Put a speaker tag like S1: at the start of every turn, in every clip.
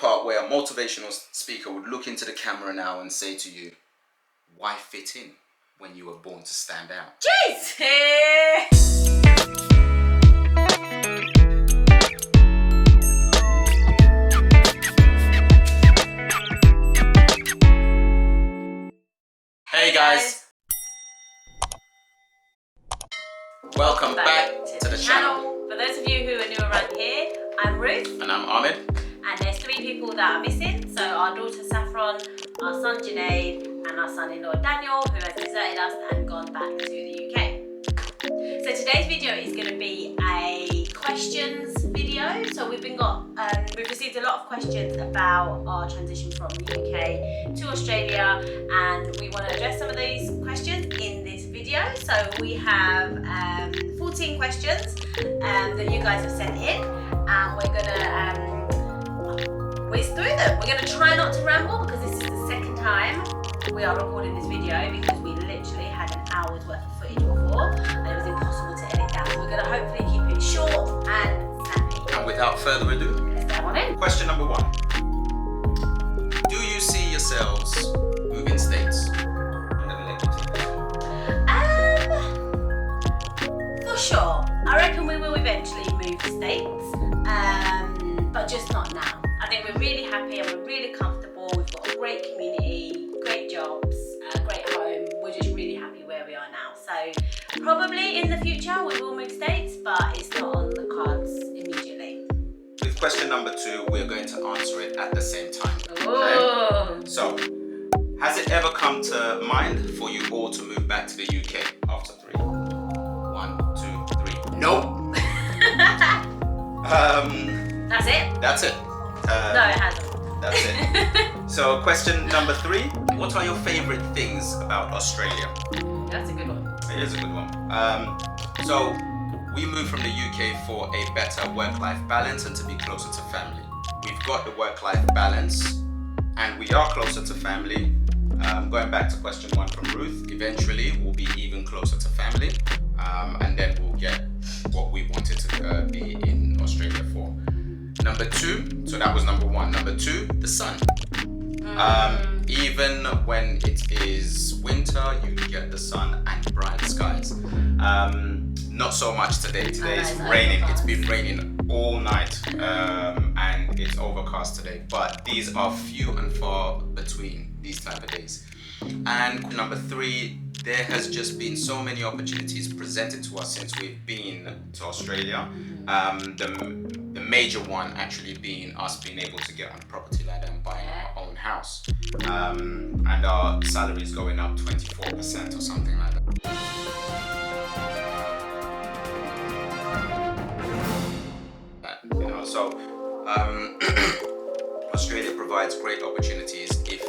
S1: part where a motivational speaker would look into the camera now and say to you, why fit in when you were born to stand out?
S2: Jeez!
S1: Hey guys! Welcome back to the channel.
S2: For those of you who are new around here, I'm Ruth.
S1: And I'm Ahmed.
S2: And there's 3 people that are missing. So our daughter Saffron, our son Junaid, and our son-in-law Daniel, who has deserted us and gone back to the UK. So today's video is going to be a questions video. So we've received a lot of questions about our transition from the UK to Australia, and we want to address some of these questions in this video. So we have 14 questions that you guys have sent in, and we're going to whiz through them. We're going to try not to ramble because this is the second time we are recording this video because we literally had an hour's worth of footage before and it was impossible to edit down. So we're going to hopefully keep it short and snappy.
S1: And without further ado,
S2: let's go on in.
S1: Question number 1. Do you see yourselves moving states? I'm going to let you take this.
S2: For sure. I reckon we will eventually move to States, but just not now. I think we're really happy and we're really comfortable. We've got a great community, great jobs, a great home. We're just really happy where we are now. So probably in the future we will move States, but it's not on the cards immediately.
S1: With question number 2, we're going to answer it at the same time.
S2: Okay?
S1: So, has it ever come to mind for you all to move back to the UK after 3? 1, 2, 3. Nope.
S2: That's it?
S1: That's it.
S2: No, it hasn't.
S1: That's it. So, question number 3. What are your favourite things about Australia?
S2: That's a good one.
S1: It is a good one. So, we moved from the UK for a better work-life balance and to be closer to family. We've got the work-life balance and we are closer to family. Going back to question 1 from Ruth, eventually we'll be even closer to family, and then we'll get what we wanted to be in Australia for. Number 2, so that was number 1. Number 2, the sun. Even when it is winter, you get the sun and bright skies. Not so much today. Today it's raining. It's been raining all night, and it's overcast today. But these are few and far between, these type of days. And number 3, there has just been so many opportunities presented to us since we've been to Australia. The major one actually being us being able to get on a property ladder and buying our own house. And our salaries going up 24% or something like that. So Australia provides great opportunities if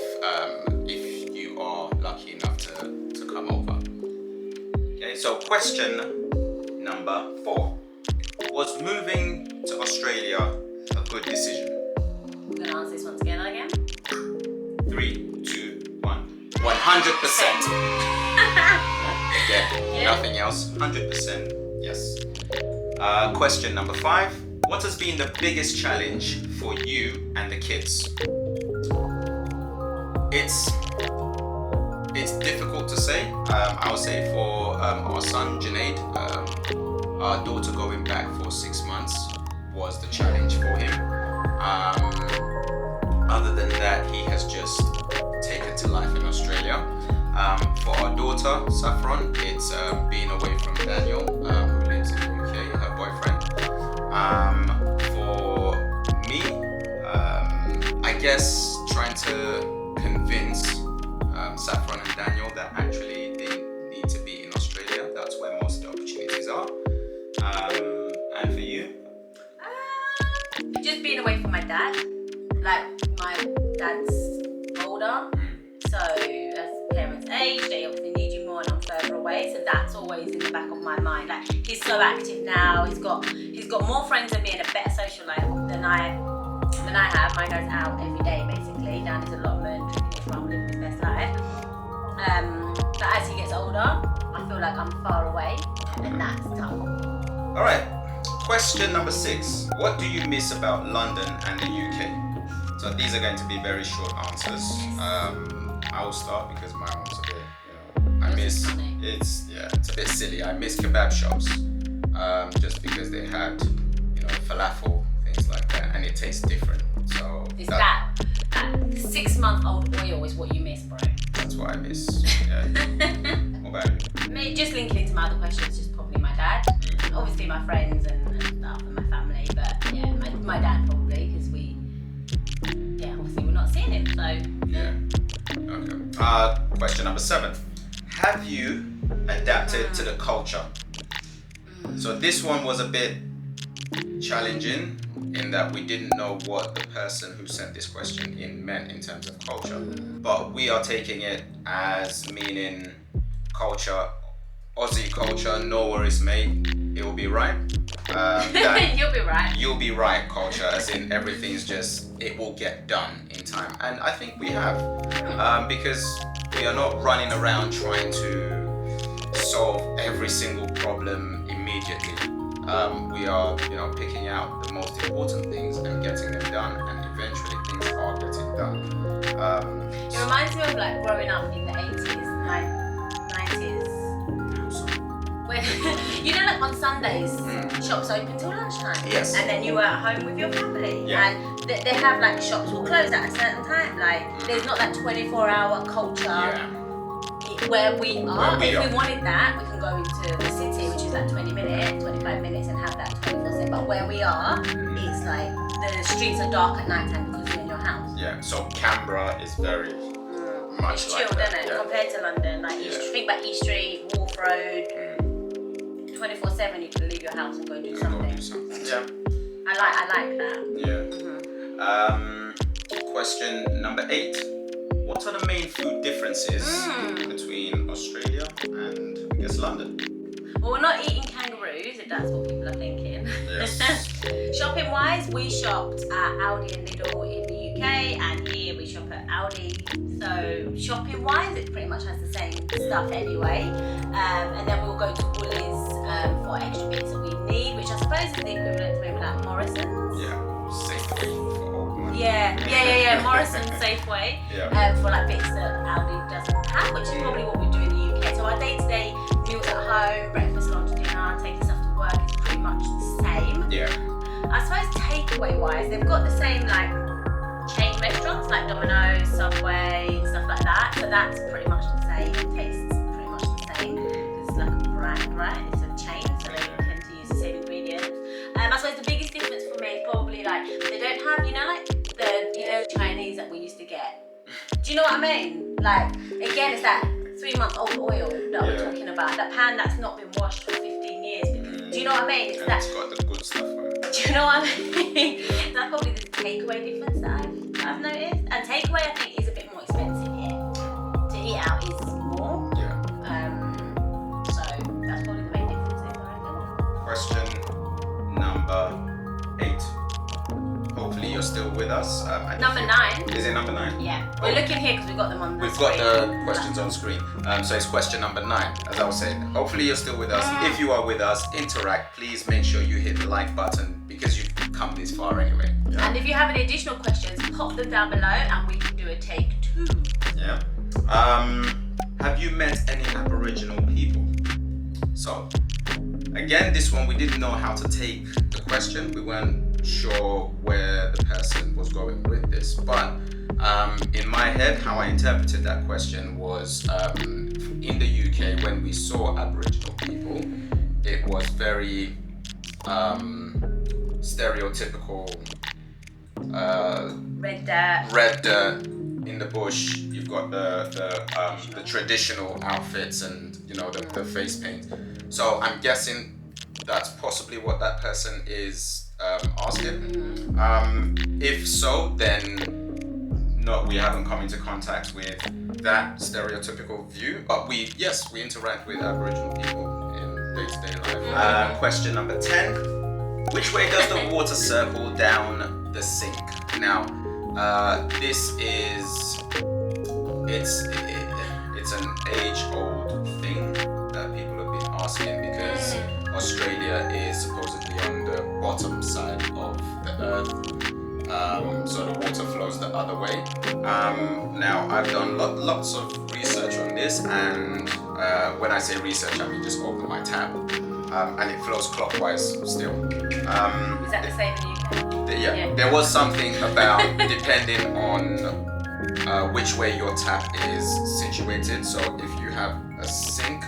S1: you are lucky enough to come over. Okay, so question number 4. Was moving to Australia a good decision?
S2: I'm going to answer this one together again.
S1: 3, 2, 1. 100%. Again, nothing else. 100% yes. Question number 5. What has been the biggest challenge for you and the kids? It's difficult to say. I would say for our son Junaid, our daughter going back for 6 months was the challenge for him. Other than that, he has just taken to life in Australia. For our daughter Saffron, it's being away from Daniel, who lives in the UK, her boyfriend. For me, I guess trying to convince Saffron and Daniel that actually they need to be in Australia. That's where most of the opportunities are. And for you?
S2: Just being away from my dad. Like, my dad's older, so as parents age, they obviously need you more and I'm further away, so that's always in the back of my mind. Like, he's so active now, he's got more friends than me and a better social life than I have. Mine goes out every day basically, down his allotment, drinking his rum, living his best life. But as he gets older, I feel like I'm far away and that's tough.
S1: Alright, question number 6. What do you miss about London and the UK? So So these are going to be very short answers. I will start because my one's a bit, it's a bit silly. I miss kebab shops just because they had, falafel, things like that, and it tastes different. So
S2: is that 6-month-old oil is what you miss, bro?
S1: That's what I miss. Yeah. What about you?
S2: Me, just linking into my other questions, just probably my dad. Obviously my friends and stuff and my family, but yeah, my dad probably, because obviously we're not seeing him, so.
S1: Yeah. Okay. Question number 7. Have you adapted to the culture? So this one was a bit challenging in that we didn't know what the person who sent this question in meant in terms of culture, but we are taking it as meaning culture, Aussie culture, no worries mate, it will be right.
S2: You'll be right.
S1: You'll be right culture, as in everything's just, it will get done in time. And I think we have, because we are not running around trying to solve every single problem immediately. We are, picking out the most important things and getting them done, and eventually things are getting done.
S2: It reminds me of like growing up in the 80s, 90s. When, like on Sundays, shops open till lunchtime.
S1: Yes.
S2: And then you were at home with your family.
S1: Yeah.
S2: And they have like shops will close at a certain time. Like there's not that 24-hour culture where we are. If we wanted that, we can go into the city, which is like 20 minutes, 25 minutes, and have that 24/7. But where we are, it's like the streets are dark at night time because you're in your house.
S1: Yeah. So Canberra is very much
S2: it's
S1: like
S2: chilled,
S1: that.
S2: isn't it?
S1: Yeah.
S2: Compared to London, like think about East Street, Wharf Road. 24/7, you can leave your house and go do something.
S1: Yeah.
S2: I like that.
S1: Yeah. Question number 8. What are the main food differences between Australia and, I guess, London?
S2: Well, we're not eating kangaroos, if that's what people are thinking.
S1: Yes.
S2: Shopping wise, we shopped at Aldi and Lidl in the UK, and here we shop at Aldi. So shopping wise, it pretty much has the same stuff anyway. And then we'll go to Woolies for extra bits that we need, which I suppose is the equivalent to maybe like Morrison's.
S1: Yeah. Safeway for old money.
S2: Yeah. Morrison's Safeway. For like bits that Aldi doesn't have, which is probably what we do in the UK. So our day-to-day meals at home, breakfast, lunch, dinner, taking stuff to work is pretty much the same.
S1: Yeah.
S2: I suppose takeaway wise, they've got the same like chain restaurants like Domino's, Subway, stuff like that. So that's pretty much the same. It tastes pretty much the same. It's like a brand, right? It's a chain, so they tend to use the same ingredients. I suppose the biggest difference for me is probably like they don't have, like the Chinese that we used to get. Do you know what I mean? Like again, it's that 3-month-old oil that we're talking about. That pan that's not been washed for 15 years. Do you know what I mean?
S1: It's got the good stuff. Right?
S2: Do you know what I mean? That's probably the takeaway difference that I've noticed. And takeaway, I think, is a bit more expensive here. To eat out is more.
S1: Yeah.
S2: So that's probably the main difference, I reckon.
S1: Question number 8. Hopefully you're still with us.
S2: Number 9.
S1: Is it number 9?
S2: Yeah. We're looking here because we've got them on the
S1: We've
S2: screen.
S1: got the questions on screen. So it's question number 9, as I was saying. Hopefully you're still with us. If you are with us, interact. Please make sure you hit the like button because you've come this far anyway. Yeah.
S2: And if you have any additional questions, pop them down below and we can do a take 2.
S1: Yeah. Have you met any Aboriginal people? So, again, this one we didn't know how to take the question. We weren't sure where the person was going with this, but in my head, how I interpreted that question was in the UK, when we saw Aboriginal people, it was very stereotypical red dirt in the bush. You've got the traditional outfits and the face paint. So I'm guessing that's possibly what that person is asking. If so, then no, we haven't come into contact with that stereotypical view. But we interact with Aboriginal people in day-to-day life. Question number 10. Which way does the water circle down the sink? Now, this is it's an age-old thing that people have been asking because Australia is supposedly on the bottom side of the earth. So the water flows other way. Now I've done lots of research on this, and when I say research, I mean just open my tab, and it flows clockwise still.
S2: Is that the same in the UK?
S1: Yeah, there was something about depending on which way your tap is situated. So if you have a sink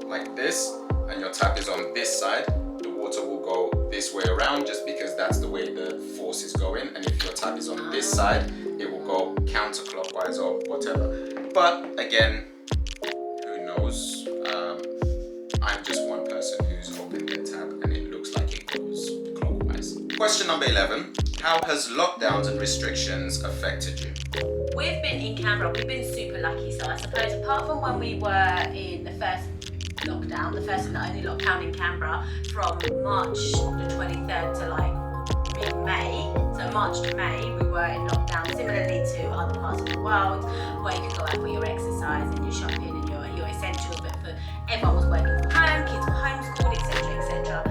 S1: like this and your tap is on this side, the water will go this way around just because that's the way the force is going. And if your tap is on this side, it will go counterclockwise or whatever. But again, who knows? I'm just one person who's opened the tap and it looks like it goes clockwise. Question number 11. How has lockdowns and restrictions affected you?
S2: We've been in Canberra, we've been super lucky. So I suppose apart from when we were in the first lockdown, the first and the only lockdown in Canberra from March the 23rd to like mid-May. So March to May, we were in lockdown similarly to other parts of the world where you could go out for your exercise and your shopping and your essentials, but for everyone was working from home, kids were homeschooled, etc, etc.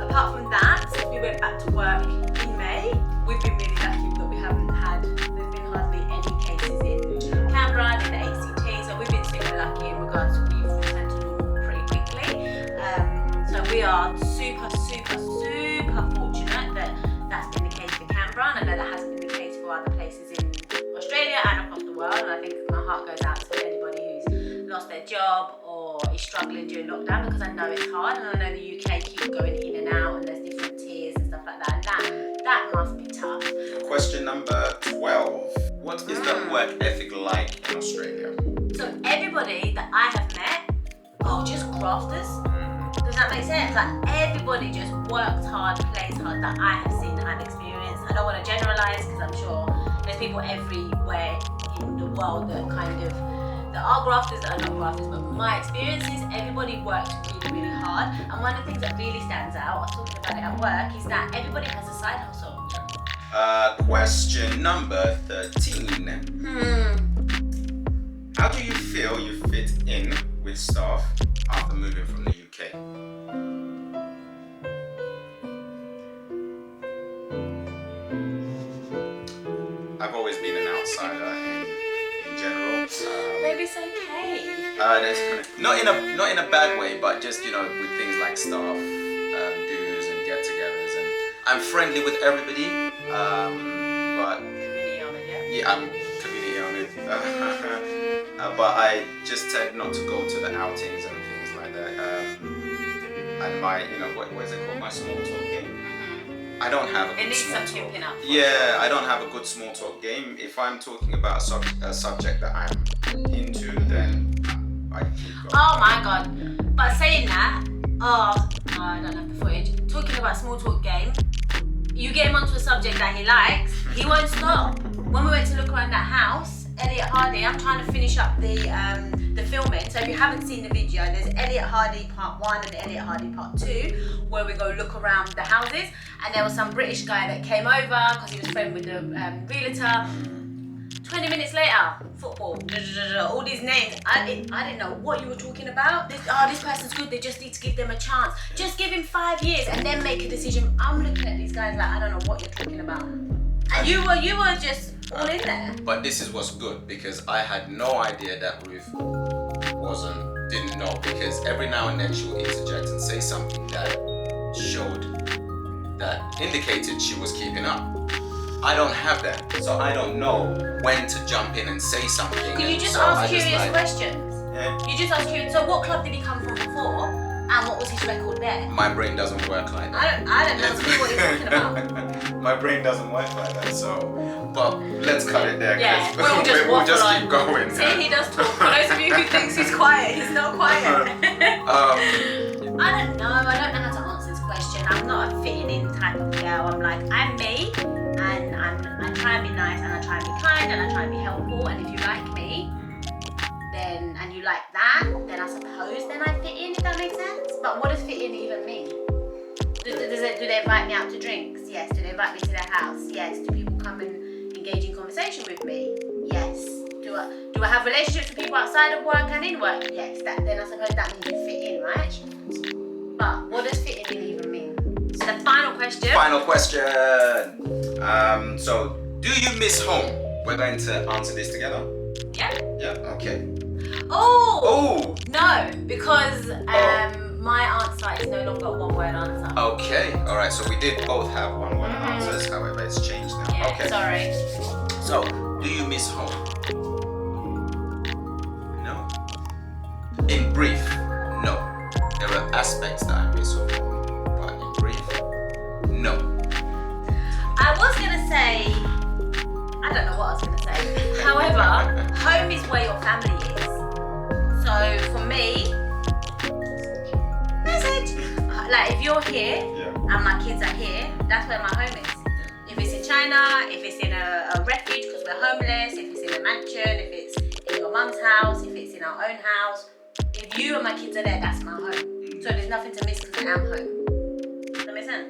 S2: Apart from that, since we went back to work in May, we've been really lucky that we haven't had, there's been hardly any cases in Canberra and in the ACT, so we've been super lucky in regards to we've returned to normal pretty quickly. So we are super fortunate that that's been the case for Canberra, and I know that hasn't been the case for other places in Australia and across the world, and I think my heart goes out to anybody who's lost their job or is struggling during lockdown, because I know it's hard, and I know the UK keeps going in and out and there's different tiers and stuff like that, and that must be tough.
S1: Question number 12. What is the work ethic like in Australia?
S2: So everybody that I have met are just grafters. Does that make sense? Like everybody just works hard, plays hard, that I have seen, that I've experienced. I don't want to generalise because I'm sure there's people everywhere in the world that that are grafters, that are not grafters, but my experience is everybody works really hard, and one of the things that really stands out, I was talking about it at work, is that everybody has a side hustle.
S1: Question number 13. How do you feel you fit in with staff after moving from the UK? I've always been an outsider in general.
S2: Maybe it's okay.
S1: Not in a bad way, but just with things like staff dues and get-togethers, and I'm friendly with everybody. But
S2: Community honored, yeah?
S1: yeah, I'm community honored. But I just tend not to go to the outings and things like that. And my, what is it called? My small talk game. I don't have a good small talk. Yeah, I don't have a good small talk game. If I'm talking about a subject that I'm into, then I keep going.
S2: Oh my god. But saying that, I don't have the footage. Talking about small talk game, you get him onto a subject that he likes, he won't stop. When we went to look around that house, Elliot Hardy, I'm trying to finish up the filming. So if you haven't seen the video, there's Elliot Hardy part 1 and Elliot Hardy part 2, where we go look around the houses. And there was some British guy that came over because he was friends with the realtor. 20 minutes later, football, all these names. I didn't know what you were talking about. This person's good, they just need to give them a chance. Just give him 5 years and then make a decision. I'm looking at these guys like, I don't know what you're talking about. And you were just all in there.
S1: But this is what's good, because I had no idea that Ruth didn't know, because every now and then she'll interject and say something that indicated she was keeping up. I don't have that, so I don't know when to jump in and say something.
S2: Can you just ask curious questions?
S1: Yeah.
S2: You just ask curious. So what club did he come from before, and what was his record there?
S1: My brain doesn't work like that.
S2: I don't know what you're talking about.
S1: My brain doesn't work like that, so. But let's cut it there.
S2: Yeah,
S1: we'll just keep going.
S2: See, he does talk. For those of you who thinks he's quiet, he's not quiet.
S1: I
S2: don't know. I don't know how to answer this question. I'm not a fitting in type of girl. I'm like, I'm me, and I try and be nice, and I try and be kind, and I try and be helpful. And if you like me, then and you like that, then I suppose then I fit in. If that makes sense. But what does fit in even mean? Do they invite me out to drinks? Yes. Do they invite me to their house? Yes. Do people come and engage in conversation with me? Yes. Do I have relationships with people outside of work and in work? Yes. Then I suppose that means you fit in, right? But what does fit in even mean? So the final question.
S1: Final question. So Do you miss home? We're going to answer this together.
S2: Yeah.
S1: Yeah. Okay.
S2: Oh. No, because my answer is no longer a one-word answer.
S1: Okay. All right. So we did both have one-word answers. However, it's changed now.
S2: Yeah,
S1: Okay.
S2: sorry.
S1: So, do you miss home? No. In brief, no. There are aspects that I miss of home, but in brief, no.
S2: I was gonna say, I don't know what I was gonna say. However, home is where your family is. So for me, message. Like if you're here and my kids are here, that's where my home is. If it's in China, if it's in a refuge because we're homeless, if it's in a mansion, if it's in your mum's house, if it's in our own house, if you and my kids are there, that's my home. So there's nothing to miss because I am home. Does that make sense?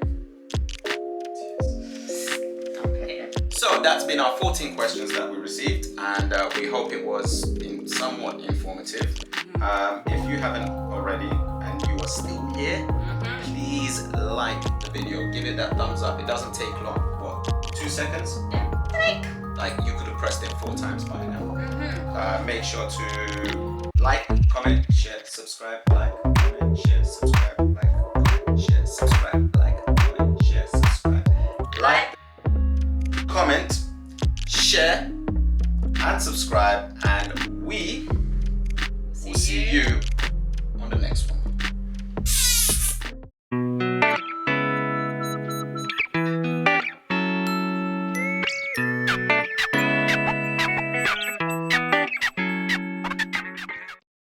S1: So that's been our 14 questions that we received, and we hope it was somewhat informative. If you haven't already and you are still here, please like the video, give it that thumbs up. It doesn't take long. What, 2 seconds? Like you could have pressed it 4 times by now. Make sure to like, comment, share, subscribe, like, comment, share, subscribe.